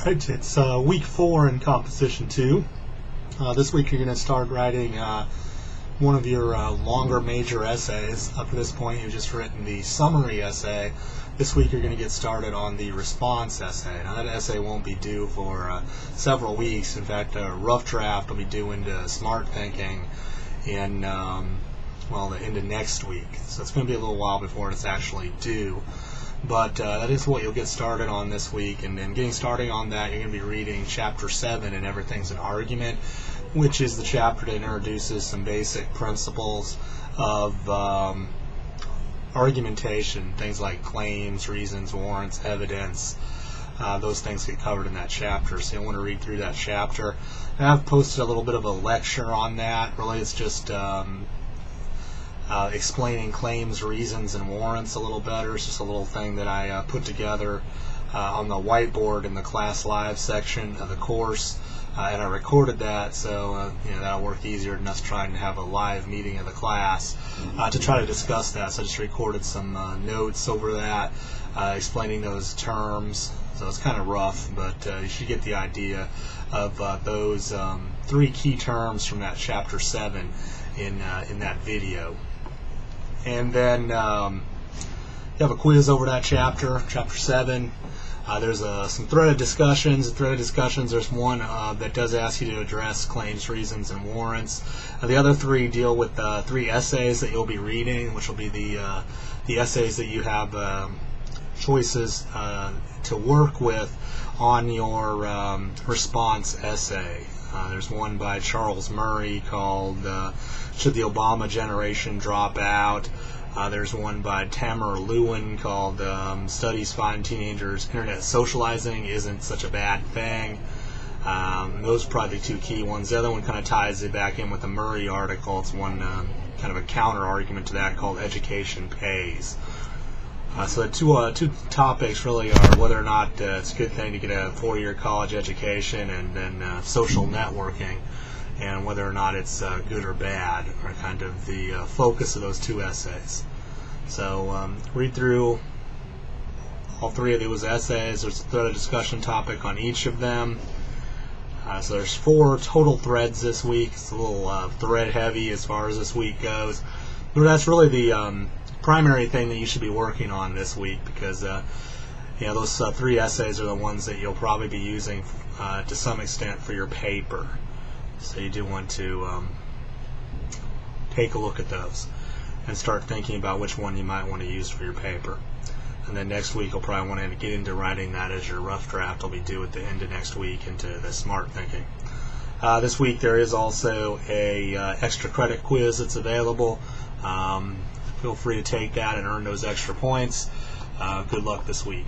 Alright, it's week 4 in Composition 2. This week you're going to start writing one of your longer major essays. Up to this point you've just written the summary essay. This week you're going to get started on the response essay. Now that essay won't be due for several weeks. In fact, a rough draft will be due into smart thinking in the end of next week. So it's going to be a little while before it's actually due. But that is what you'll get started on this week, and then getting started on that, you're going to be reading Chapter 7 in Everything's an Argument, which is the chapter that introduces some basic principles of argumentation, things like claims, reasons, warrants, evidence. Those things get covered in that chapter, so you'll want to read through that chapter. And I've posted a little bit of a lecture on that. Really, it's just explaining claims, reasons, and warrants a little better. It's just a little thing that I put together on the whiteboard in the class live section of the course, and I recorded that, so that'll work easier than us trying to have a live meeting of the class to try to discuss that. So I just recorded some notes over that, explaining those terms. So it's kind of rough, but you should get the idea of those 3 key terms from that Chapter 7 in that video. And then you have a quiz over that chapter, Chapter 7. There's some threaded discussions. There's one that does ask you to address claims, reasons, and warrants. The other 3 deal with 3 essays that you'll be reading, which will be the essays that you have choices to work with on your response essay. There's one by Charles Murray called Should the Obama Generation Drop Out? There's one by Tamara Lewin called Studies Find Teenagers Internet Socializing Isn't Such a Bad Thing. Those are probably the 2 key ones. The other one kind of ties it back in with the Murray article. It's one kind of a counter argument to that called Education Pays. So the 2 topics really are whether or not it's a good thing to get a 4-year college education, and then social networking, and whether or not it's good or bad are kind of the focus of those 2 essays. So read through all 3 of those essays. There's a threaded discussion topic on each of them. So there's 4 total threads this week. It's a little thread heavy as far as this week goes. But that's really the primary thing that you should be working on this week, because those 3 essays are the ones that you'll probably be using to some extent for your paper. So you do want to take a look at those and start thinking about which one you might want to use for your paper. And then next week you'll probably want to get into writing that as your rough draft will be due at the end of next week into the smart thinking. This week there is also a extra credit quiz that's available. Feel free to take that and earn those extra points. Good luck this week.